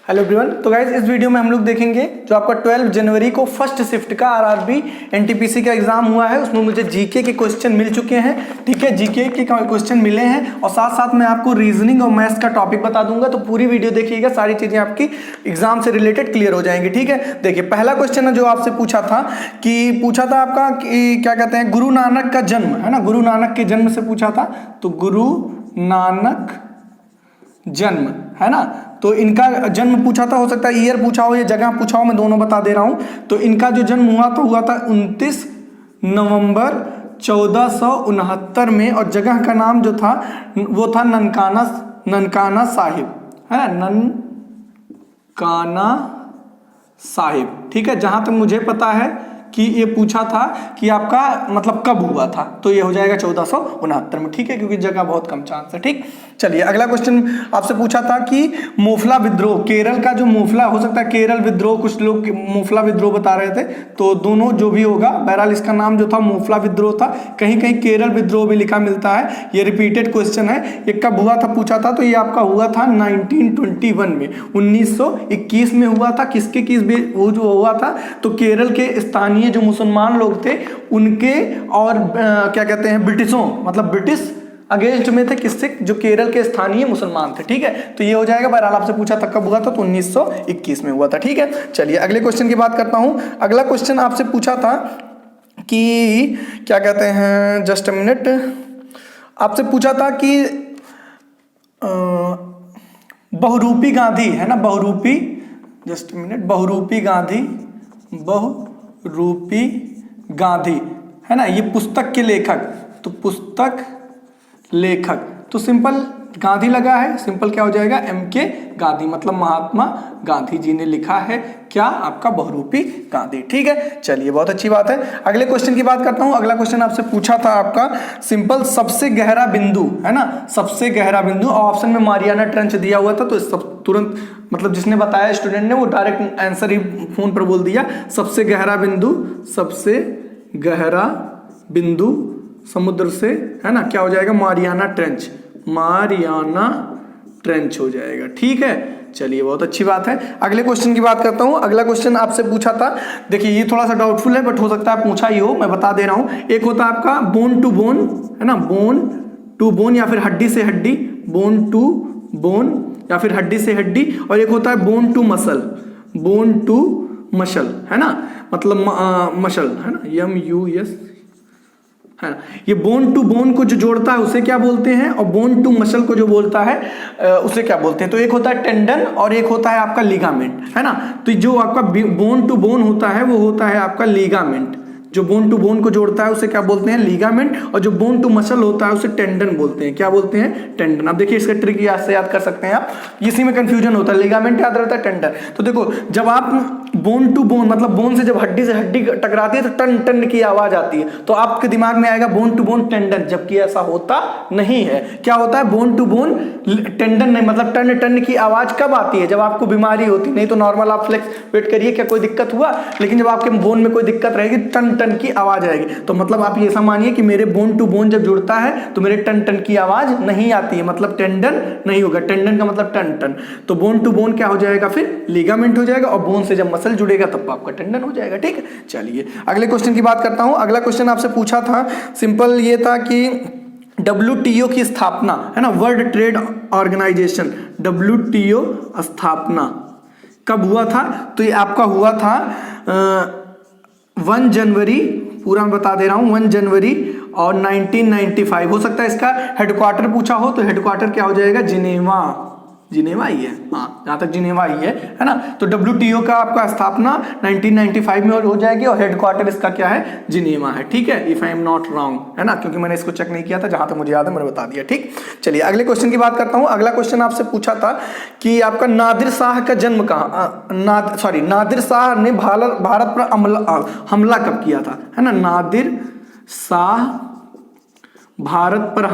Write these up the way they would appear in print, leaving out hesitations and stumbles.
Hello everyone. तो guys इस video में हम लोग देखेंगे जो आपका 12 जनवरी को फर्स्ट शिफ्ट का आरआरबी एनटीपीसी का एग्जाम हुआ है, उसमें मुझे जीके के क्वेश्चन मिल चुके हैं। ठीक है, जीके के क्वेश्चन मिले हैं और साथ साथ मैं आपको रीजनिंग और मैथ्स का टॉपिक बता दूंगा। तो पूरी वीडियो देखिएगा, सारी चीजें आपकी एग्जाम से रिलेटेड क्लियर हो जाएंगी। ठीक है, देखिए पहला क्वेश्चन है जो आपसे पूछा था आपका कि क्या कहते हैं, गुरु नानक का जन्म है ना, गुरु नानक के जन्म से पूछा था। तो गुरु नानक जन्म है ना, तो इनका जन्म पूछा था, हो सकता है ईयर पूछा हो या जगह पूछा हो, मैं दोनों बता दे रहा हूं। तो इनका जो जन्म हुआ था 29 नवंबर 1469 में, और जगह का नाम जो था वो था ननकाना साहिब है ना, ननकाना साहिब। ठीक है, जहां तक मुझे पता है कि ये पूछा था कि आपका मतलब कब हुआ था, तो ये हो जाएगा 1469 में। ठीक है, क्योंकि जगह बहुत कम चांस है। ठीक, चलिए अगला क्वेश्चन आपसे पूछा था कि मोफला विद्रोह, केरल का जो मोफला, हो सकता है केरल विद्रोह, कुछ लोग मोफला विद्रोह बता रहे थे, तो दोनों जो भी होगा, बहरहाल इसका नाम जो था मोफला विद्रोह था। कहीं कहीं केरल विद्रोह भी लिखा मिलता है। ये रिपीटेड क्वेश्चन है, ये कब हुआ था पूछा था, तो ये आपका हुआ था 1921 में, 1921 में हुआ था। किसके किस वो जो हुआ था, तो केरल के स्थानीय जो मुसलमान लोग थे उनके, और क्या कहते हैं, ब्रिटिशों, मतलब ब्रिटिश अगेंस्ट में थे, किससे, जो केरल के स्थानीय मुसलमान थे। ठीक है, तो ये हो जाएगा। बहरहाल आपसे पूछा था कब हुआ था, तो 1921 में हुआ था। ठीक है, चलिए अगले क्वेश्चन की बात करता हूं। अगला क्वेश्चन आपसे पूछा था कि क्या कहते हैं, जस्ट अ मिनट, आपसे पूछा था कि बहुरूपी गांधी है ना, बहुरूपी, जस्ट मिनट, बहुरूपी गांधी है ना, ये पुस्तक के लेखक, तो पुस्तक लेखक, तो सिंपल गांधी लगा है, सिंपल क्या हो जाएगा, MK गांधी, मतलब महात्मा गांधी जी ने लिखा है क्या, आपका बहुरूपी गांधी। ठीक है, चलिए बहुत अच्छी बात है। अगले क्वेश्चन की बात करता हूं। अगला क्वेश्चन आपसे पूछा था आपका सिंपल, सबसे गहरा बिंदु है ना, सबसे गहरा बिंदु, और ऑप्शन में मारियाना ट्रेंच दिया हुआ था, तो सब तुरंत मतलब जिसने बताया स्टूडेंट ने, वो डायरेक्ट आंसर ही फोन पर बोल दिया। सबसे गहरा बिंदु, सबसे गहरा बिंदु समुद्र से है ना, क्या हो जाएगा, मारियाना ट्रेंच, मारियाना ट्रेंच हो जाएगा। ठीक है, चलिए बहुत अच्छी बात है। अगले क्वेश्चन की बात करता हूं। अगला क्वेश्चन आपसे पूछा था, देखिए ये थोड़ा सा डाउटफुल है, बट हो सकता है पूछा ही हो, मैं बता दे रहा हूं। एक होता है आपका बोन टू बोन है ना, बोन टू बोन, या फिर हड्डी से हड्डी, बोन टू बोन या फिर हड्डी से हड्डी, और एक होता है bone to muscle, bone to muscle है ना, मतलब मसल है ना, MUS है ना। ये बोन टू बोन को जो जोड़ता है उसे क्या बोलते हैं, और बोन टू मसल को जो बोलता है उसे क्या बोलते हैं। तो एक होता है टेंडन और एक होता है आपका लिगामेंट है ना। तो जो आपका बोन टू बोन होता है वो होता है आपका लिगामेंट, जो बोन टू बोन को जोड़ता है उसे क्या बोलते हैं, लिगामेंट, और जो बोन टू मसल होता है उसे टेंडन बोलते हैं। क्या बोलते हैं, टेंडन। अब देखिए इसका ट्रिक से याद कर सकते हैं आप, इसी में कंफ्यूजन होता है, लिगामेंट याद रहता है, टेंडन। तो देखो जब आप बोन टू बोन, मतलब बोन से जब हड्डी से हड्डी टकराती है तो टन टन की आवाज आती है, तो आपके दिमाग में आएगा बोन टू बोन टेंडन, जबकि ऐसा होता नहीं है। क्या होता है, बोन टू बोन टेंडन नहीं, मतलब टन टन की आवाज कब आती है, जब आपको बीमारी होती, नहीं तो नॉर्मल आप फ्लेक्स वेट करिए, क्या कोई दिक्कत हुआ, लेकिन जब आपके बोन में कोई दिक्कत रहेगी टन टन की आवाज आएगी। तो मतलब आप ये ऐसा मानिए कि मेरे बोन टू बोन जब जुड़ता है तो मेरे टन टन की आवाज नहीं आती है, मतलब टेंडन नहीं होगा। टेंडन का मतलब टन टन, तो बोन टू बोन क्या हो जाएगा, फिर लिगामेंट हो जाएगा, और बोन से जब मसल जुड़ेगा तब आपका टेंडन हो जाएगा। ठीक है, चलिए अगले क्वेश्चन की बात करता हूं। अगला क्वेश्चन आपसे पूछा था, सिंपल ये था कि WTO की स्थापना है ना, वर्ल्ड ट्रेड ऑर्गेनाइजेशन, WTO स्थापना कब हुआ था, तो ये आपका हुआ था 1 जनवरी, पूरा मैं बता दे रहा हूं, 1 जनवरी और 1995। हो सकता है इसका हेडक्वार्टर पूछा हो, तो हेडक्वार्टर क्या हो जाएगा, जिनेवा, जिनेवा ही है, हाँ जहां तक जिनेवा ही है ना। तो WTO का आपका स्थापना 1995 में हो जाएगी, और हेडक्वार्टर इसका क्या है, जिनेवा है। ठीक है, if I am not wrong है ना, क्योंकि मैंने इसको चेक नहीं किया था, जहां तक मुझे याद है मैंने बता दिया। ठीक, चलिए अगले क्वेश्चन की बात करता हूं। अगला क्वेश्चन आपसे पूछा था कि आपका नादिर शाह का जन्म कहाँ, नादिर शाह ने भारत पर हमला कब किया था, है ना, नादिर शाह भारत पर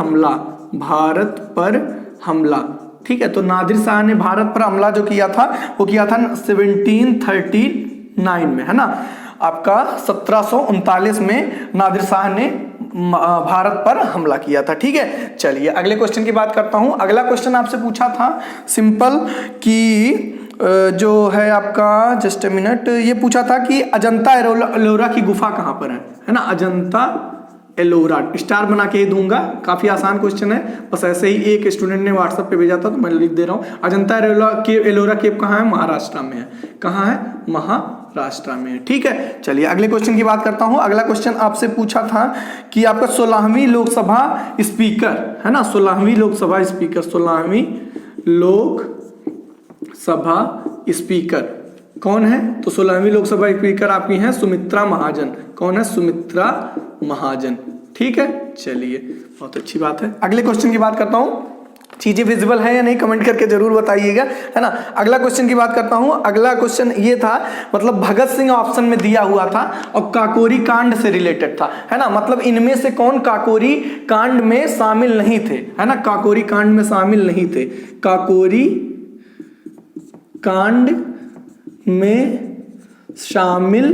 हमला। ठीक है, तो नादिर शाह ने भारत पर हमला जो किया था वो किया था 1739 में है ना, आपका 1739 में नादिर शाह ने भारत पर हमला किया था। ठीक है, चलिए अगले क्वेश्चन की बात करता हूं। अगला क्वेश्चन आपसे पूछा था सिंपल कि जो है आपका जस्ट ए मिनट, ये पूछा था कि अजंता एलोरा की गुफा कहाँ पर है ना, अजंता एलोरा, स्टार बना के ही दूंगा, काफी आसान क्वेश्चन है, बस ऐसे ही एक स्टूडेंट ने व्हाट्सएप पे भेजा था तो मैं लिख दे रहा हूँ। अजंता एलोरा केव कहाँ है, महाराष्ट्र में है, कहाँ है, महाराष्ट्र में है। ठीक है, चलिए अगले क्वेश्चन की बात करता हूँ। अगला क्वेश्चन आपसे पूछा था कि आपका 16वीं लोकसभा स्पीकर है ना, 16वीं लोकसभा स्पीकर, 16वीं लोकसभा स्पीकर कौन है, तो 16वीं लोकसभा स्पीकर आपकी हैं सुमित्रा महाजन। कौन है, सुमित्रा महाजन। ठीक है, चलिए बहुत अच्छी बात है। अगले क्वेश्चन की बात करता हूं, चीजें विजिबल है या नहीं कमेंट करके जरूर बताइएगा, है ना। अगला क्वेश्चन की बात करता हूं। अगला क्वेश्चन ये था, मतलब भगत सिंह ऑप्शन में दिया हुआ था और काकोरी कांड से रिलेटेड था, है ना। मतलब इनमें से कौन काकोरी कांड में शामिल नहीं थे, है ना, काकोरी कांड में शामिल नहीं थे, काकोरी कांड में शामिल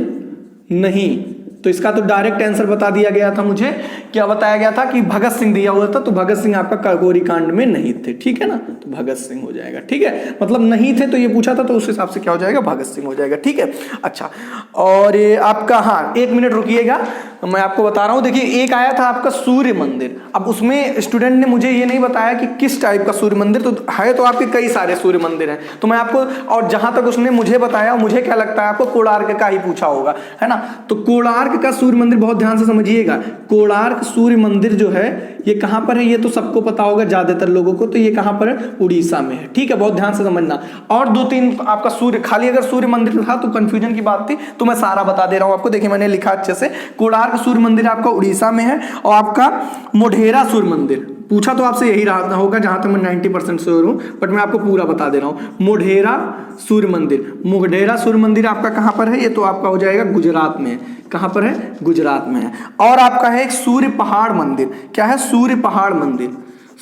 नहीं। तो इसका तो डायरेक्ट आंसर बता दिया गया था मुझे, क्या बताया गया था कि भगत सिंह दिया हुआ था, तो भगत सिंह आपका काकोरी कांड में नहीं थे। ठीक है ना, तो भगत सिंह हो जाएगा। ठीक है, मतलब नहीं थे तो ये पूछा था, तो उस हिसाब से क्या हो जाएगा, भगत सिंह हो जाएगा। ठीक है, अच्छा, और ये आपका, हाँ 1 मिनट रुकिएगा, मैं आपको बता रहा हूं। देखिए एक आया था आपका सूर्य मंदिर, अब उसमें स्टूडेंट ने मुझे ये नहीं बताया कि किस टाइप का सूर्य मंदिर, तो है तो आपके कई सारे सूर्य मंदिर हैं, तो मैं आपको, और जहां तक उसने मुझे बताया, मुझे क्या लगता है आपको कोणार्क का ही पूछा होगा, है ना। तो कोणार्क का सूर्य मंदिर बहुत ध्यान से समझिएगा, कोणार्क सूर्य मंदिर जो है ये कहां पर है, ये तो सबको पता होगा ज्यादातर लोगों को, तो ये कहां पर है, उड़ीसा में है। ठीक है, बहुत ध्यान से समझना। और 2-3 आपका सूर्य, खाली अगर सूर्य मंदिर था तो कंफ्यूजन की बात थी, तो मैं सारा बता दे रहा हूं आपको। देखिए मैंने लिखा अच्छे से, कोणार्क सूर्य मंदिर आपका उड़ीसा में है, और आपका मोढेरा सूर्य मंदिर पूछा तो आपसे यही रहा होगा, जहां तक मैं 90% श्योर हूं, बट मैं आपको पूरा बता दे रहा हूं। मोढेरा सूर्य मंदिर, मोढेरा सूर्य मंदिर आपका कहां पर है, ये तो आपका हो जाएगा गुजरात में। कहां पर है, गुजरात में है। और आपका है एक सूर्य पहाड़ मंदिर, क्या है, सूर्य पहाड़ मंदिर,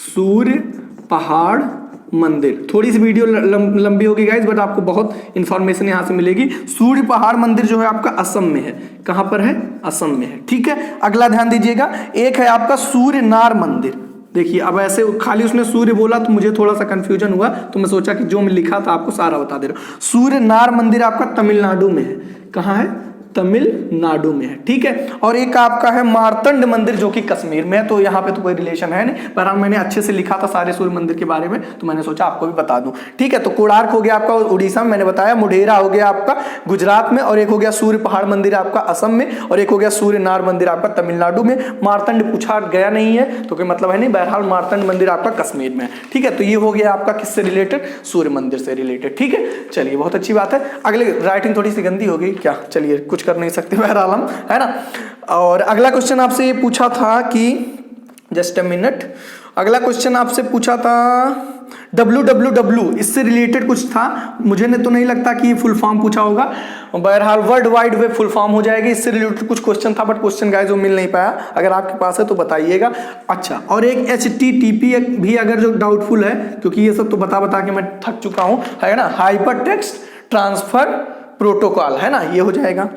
सूर्य पहाड़ मंदिर। थोड़ी सी वीडियो लंबी होगी गाइज, बट आपको बहुत इंफॉर्मेशन यहां से मिलेगी। सूर्य पहाड़ मंदिर जो है आपका असम में है, कहां पर है, असम में है। ठीक है, अगला ध्यान दीजिएगा, एक है आपका सूर्य नार मंदिर। देखिए अब ऐसे खाली उसने सूर्य बोला तो मुझे थोड़ा सा कंफ्यूजन हुआ, तो मैं सोचा कि जो मैं लिखा था आपको सारा बता दे रहा हूं। सूर्य नार मंदिर आपका तमिलनाडु में है, कहां है, तमिलनाडु में है। ठीक है, और एक आपका है मार्तंड मंदिर जो कि कश्मीर में है, तो यहाँ पे तो कोई रिलेशन है नहीं, पर मैंने अच्छे से लिखा था सारे सूर्य मंदिर के बारे में, तो मैंने सोचा आपको भी बता दूं। ठीक है, तो कोणार्क हो गया आपका उड़ीसा में, मैंने बताया, मोढेरा हो गया आपका गुजरात में, और एक हो गया सूर्य पहाड़ मंदिर आपका असम में, और एक हो गया सूर्य नार मंदिर आपका तमिलनाडु में। मार्तंड पूछा गया नहीं है तो कोई मतलब है नहीं, बहरहाल मार्तंड मंदिर आपका कश्मीर में है। ठीक है, तो ये हो गया आपका किससे रिलेटेड, सूर्य मंदिर से रिलेटेड। ठीक है, चलिए बहुत अच्छी बात है। अगले, राइटिंग थोड़ी सी गंदी हो गई क्या, चलिए कुछ कर नहीं सकते बहरहाल हम, है ना। और अगला क्वेश्चन आपसे ये पूछा था कि, जस्ट अ मिनट, अगला क्वेश्चन आपसे पूछा था www, इससे रिलेटेड कुछ था, मुझे ने तो नहीं लगता कि ये फुल फॉर्म पूछा होगा, बहरहाल world wide web full form हो जाएगी। इससे रिलेटेड कुछ क्वेश्चन था, बट क्वेश्चन गाइस वो मिल नहीं पाया, अगर आपके पास है तो बताइएगा। अच्छा, और एक HTTP भी अगर जो डाउटफुल है, क्योंकि ये सब तो बता बता के मैं थक चुका हूं, है ना, हाइपर टेक्स्ट ट्रांसफर प्रोटोकॉल, है ना, ये हो जाएगा।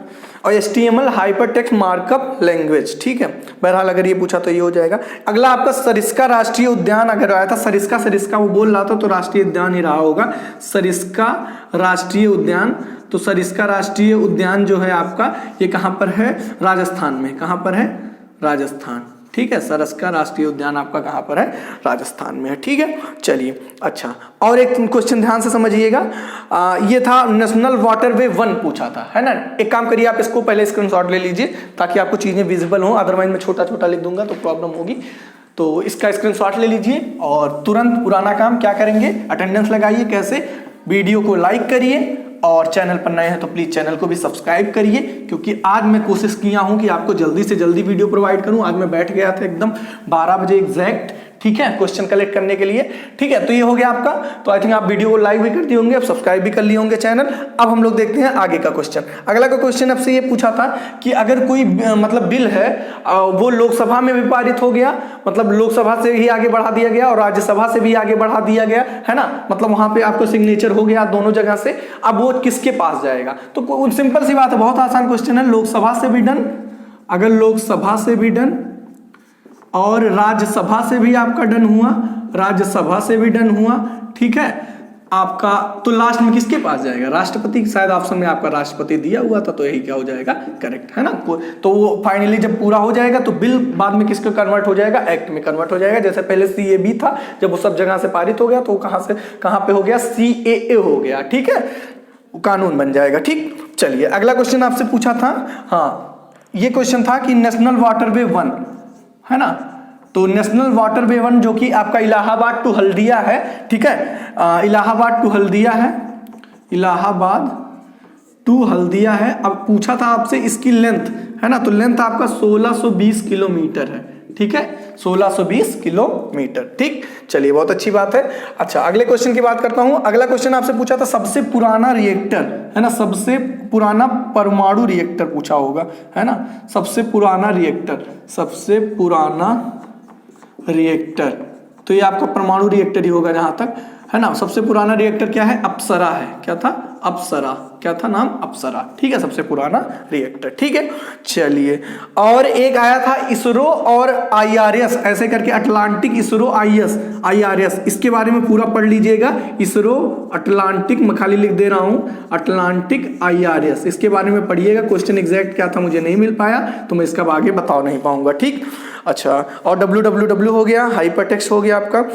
और HTML hyper text markup language. ठीक है, बहरहाल अगर ये पूछा तो ये हो जाएगा। अगला आपका सरिस्का राष्ट्रीय उद्यान अगर आया था, सरिस्का वो बोल रहा था तो राष्ट्रीय उद्यान ही रहा होगा, सरिस्का राष्ट्रीय उद्यान। तो सरिस्का राष्ट्रीय उद्यान जो है आपका, ये कहां पर है, राजस्थान में। कहां पर है, राजस्थान। ठीक है, सरिस्का राष्ट्रीय उद्यान आपका कहां पर है, राजस्थान में है। ठीक है, चलिए अच्छा, और एक क्वेश्चन ध्यान से समझिएगा, ये था नेशनल वाटरवे 1 पूछा था, है ना। एक काम करिए, आप इसको पहले स्क्रीनशॉट ले लीजिए ताकि आपको चीजें विजिबल हो, अदरवाइज मैं छोटा छोटा लिख दूंगा तो प्रॉब्लम होगी। तो इसका स्क्रीनशॉट ले लीजिए और तुरंत पुराना काम क्या करेंगे, अटेंडेंस लगाइए। कैसे, वीडियो को लाइक करिए, और चैनल पर नए हैं तो प्लीज चैनल को भी सब्सक्राइब करिए, क्योंकि आज मैं कोशिश किया हूं कि आपको जल्दी से जल्दी वीडियो प्रोवाइड करूं। आज मैं बैठ गया था एकदम 12 बजे एग्जैक्ट, ठीक है, क्वेश्चन कलेक्ट करने के लिए। ठीक है, तो ये हो गया आपका। तो आई थिंक आप वीडियो को लाइक भी कर दिए होंगे, आप सब्सक्राइब भी कर लिए होंगे चैनल। अब हम लोग देखते हैं आगे का क्वेश्चन। अगला का क्वेश्चन आपसे ये पूछा था कि अगर कोई मतलब बिल है वो लोकसभा में भी पारित हो गया, मतलब लोकसभा से ही आगे बढ़ा दिया गया और राज्यसभा से भी आगे बढ़ा दिया गया, है ना, मतलब वहां पे आपको सिग्नेचर हो गया दोनों जगह से, अब वो किसके पास जाएगा। तो सिंपल सी बात है, बहुत आसान क्वेश्चन है। लोकसभा से भी डन, अगर लोकसभा से भी डन और राज्यसभा से भी आपका डन हुआ, राज्यसभा से भी डन हुआ, ठीक है, आपका तो लास्ट में किसके पास जाएगा, राष्ट्रपति। शायद ऑप्शन में आपका राष्ट्रपति दिया हुआ था, तो यही क्या हो जाएगा, करेक्ट है ना। तो वो फाइनली जब पूरा हो जाएगा तो बिल बाद में किसको कन्वर्ट हो जाएगा, एक्ट में कन्वर्ट हो जाएगा। जैसे पहले CAB था, जब वो सब जगह से पारित हो गया तो कहां पे हो गया, CAA हो गया, ठीक है, कानून बन जाएगा। ठीक, चलिए अगला क्वेश्चन आपसे पूछा था, हाँ ये क्वेश्चन था कि नेशनल वाटरवे 1 है ना, तो नेशनल वाटरवे 1 जो कि आपका इलाहाबाद टू हल्दिया है, ठीक है, इलाहाबाद टू हल्दिया है, इलाहाबाद टू हल्दिया है। अब पूछा था आपसे इसकी लेंथ है ना, तो लेंथ आपका 1620 किलोमीटर है, ठीक है, 1620 किलोमीटर। ठीक, चलिए बहुत अच्छी बात है। अच्छा अगले क्वेश्चन की बात करता हूं। अगला क्वेश्चन आपसे पूछा था सबसे पुराना रिएक्टर है ना, सबसे पुराना परमाणु रिएक्टर पूछा होगा है ना, सबसे पुराना रिएक्टर, सबसे पुराना रिएक्टर, तो ये आपका परमाणु रिएक्टर ही होगा जहां तक है ना। सबसे पुराना रिएक्टर क्या है, अप्सरा है, क्या था, अप्सरा, क्या था नाम, अप्सरा, ठीक है, सबसे पुराना रिएक्टर। ठीक है, चलिए और एक आया था इसरो और IRS ऐसे करके, अटलांटिक इसरो IRS, इसके बारे में पूरा पढ़ लीजिएगा। इसरो अटलांटिक, मैं खाली लिख दे रहा हूं, अटलांटिक IRS, इसके बारे में पढ़िएगा। क्वेश्चन एग्जैक्ट क्या था मुझे नहीं मिल पाया, तो मैं इसका आगे बता नहीं पाऊंगा। ठीक, अच्छा और WWW हो गया, हाइपरटेक्स्ट हो गया आपका,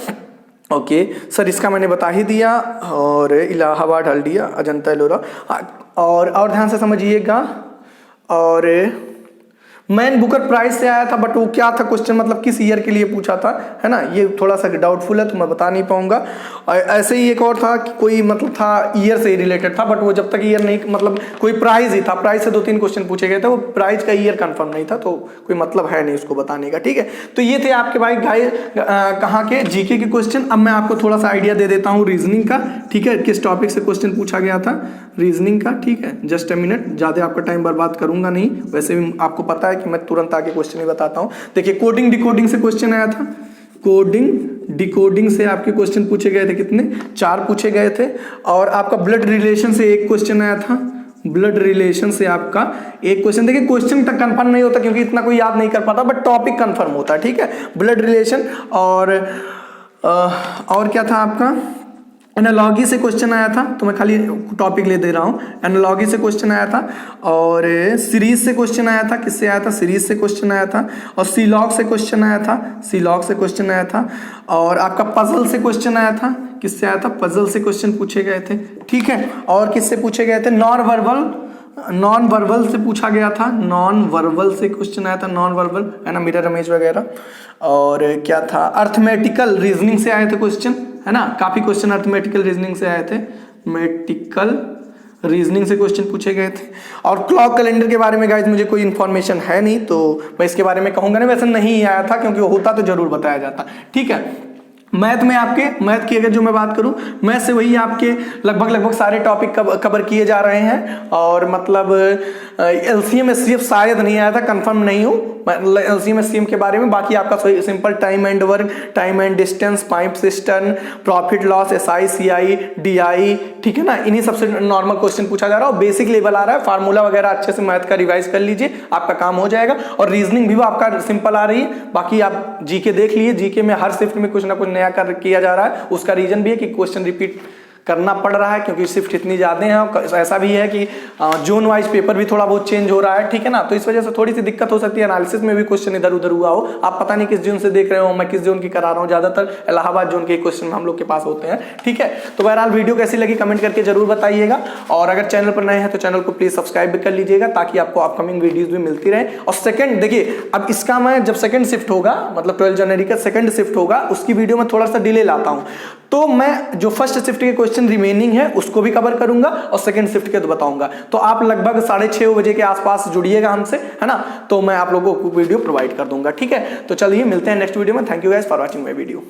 ओके सर इसका मैंने बता ही दिया, और इलाहाबाद हल्दिया, अजंता एलोरा, और ध्यान से समझिएगा। और मैन बुकर प्राइज से आया था, बट वो क्या था क्वेश्चन, मतलब किस ईयर के लिए पूछा था है ना, ये थोड़ा सा डाउटफुल है तो मैं बता नहीं पाऊंगा। ऐसे ही एक और था कि कोई मतलब था ईयर से ही रिलेटेड था, बट वो जब तक ईयर नहीं, मतलब कोई प्राइज ही था, प्राइज से 2-3 क्वेश्चन पूछे गए थे, वो प्राइज का ईयर कंफर्म नहीं था, तो कोई मतलब है नहीं उसको बताने का। ठीक है, तो ये थे आपके भाई कहाँ के जीके के क्वेश्चन। अब मैं आपको थोड़ा सा आइडिया दे देता हूँ रीजनिंग का, ठीक है, किस टॉपिक से क्वेश्चन पूछा गया था रीजनिंग का। ठीक है, जस्ट 1 मिनट, ज्यादा आपका टाइम बर्बाद करूंगा नहीं, वैसे भी आपको पता है कि मैं तुरंत आके क्वेश्चन ही बताता हूं। देखिए कोडिंग डिकोडिंग से क्वेश्चन आया था, कोडिंग डिकोडिंग से आपके क्वेश्चन पूछे गए थे, कितने, 4 पूछे गए थे। और आपका ब्लड रिलेशन से एक क्वेश्चन आया था, ब्लड रिलेशन से आपका एक क्वेश्चन। देखिए क्वेश्चन तक कंफर्म नहीं होता क्योंकि इतना कोई याद नहीं कर पाता, बट टॉपिक कंफर्म होता है। ठीक है, ब्लड रिलेशन। और क्या था आपका, एनालॉजी से क्वेश्चन आया था, तो मैं खाली टॉपिक ले दे रहा हूँ, एनालॉजी से क्वेश्चन आया था। और सीरीज से क्वेश्चन आया था, किससे आया था, सीरीज से क्वेश्चन आया था। और सीलॉग से क्वेश्चन आया था, सीलॉग से क्वेश्चन आया था। और आपका पजल से क्वेश्चन आया था, किससे आया था, पजल से क्वेश्चन पूछे गए थे। ठीक है, और किससे पूछे गए थे, नॉन वर्बल से पूछा गया था, नॉन वर्बल से क्वेश्चन आया था, नॉन वर्बल है ना, मिरर इमेज वगैरह। और क्या था, अर्थमेटिकल रीजनिंग से आए थे क्वेश्चन है ना, काफी क्वेश्चन अर्थमेटिकल रीजनिंग से आए थे, मेटिकल रीजनिंग से क्वेश्चन पूछे गए थे। और क्लॉक कैलेंडर के बारे में गाइस मुझे कोई इन्फॉर्मेशन है नहीं, तो मैं इसके बारे में कहूंगा नहीं, वैसे नहीं आया था, क्योंकि वो होता तो जरूर बताया जाता। ठीक है, मैथ में आपके, मैथ की अगर जो मैं बात करूं, मैथ से वही आपके लगभग सारे टॉपिक कवर किए जा रहे हैं। और मतलब LCM SCF शायद नहीं आया था, कंफर्म नहीं हूं LCM SCM के बारे में। बाकी आपका simple time and work, time and distance, pipe system, profit loss, SI CI DI, ठीक है ना, इन्हीं सबसे नॉर्मल क्वेश्चन पूछा जा रहा है। बेसिक लेवल आ रहा है, फार्मूला वगैरह अच्छे से मैथ का रिवाइज कर लीजिए, आपका काम हो जाएगा। और रीजनिंग भी वो आपका सिंपल आ रही है। बाकी आप जीके देख लीजिए, जीके में हर शिफ्ट में कुछ ना कुछ नया किया जा रहा है। उसका रीजन भी है कि क्वेश्चन रिपीट करना पड़ रहा है, क्योंकि शिफ्ट इतनी ज्यादा है। ऐसा भी है कि जोन वाइज पेपर भी थोड़ा बहुत चेंज हो रहा है, ठीक है ना, तो इस वजह से थोड़ी सी दिक्कत हो सकती है। एनालिसिस में भी क्वेश्चन इधर उधर हुआ हो, आप पता नहीं किस जोन से देख रहे हो, मैं किस जोन की करा रहा हूँ, ज्यादातर इलाहाबाद जोन के क्वेश्चन हम लोग के पास होते हैं। ठीक है, तो बहरहाल वीडियो कैसी लगी कमेंट करके जरूर बताइएगा। और अगर चैनल पर नए हैं तो चैनल को प्लीज सब्सक्राइब भी कर लीजिएगा, ताकि आपको अपकमिंग वीडियोज भी मिलती रहे। और सेकंड देखिए, अब इसका मैं जब सेकंड शिफ्ट होगा, मतलब 12 जनवरी का सेकंड शिफ्ट होगा, उसकी वीडियो में थोड़ा सा डिले लाता हूं, तो मैं जो फर्स्ट शिफ्ट के क्वेश्चन रिमेनिंग है उसको भी कवर करूंगा और सेकंड शिफ्ट के तो बताऊंगा। तो आप लगभग 6:30 बजे के आसपास जुड़िएगा हमसे, है ना, तो मैं आप लोगों को वीडियो प्रोवाइड कर दूंगा। ठीक है, तो चलिए मिलते हैं नेक्स्ट वीडियो में। Thank you guys for watching my video.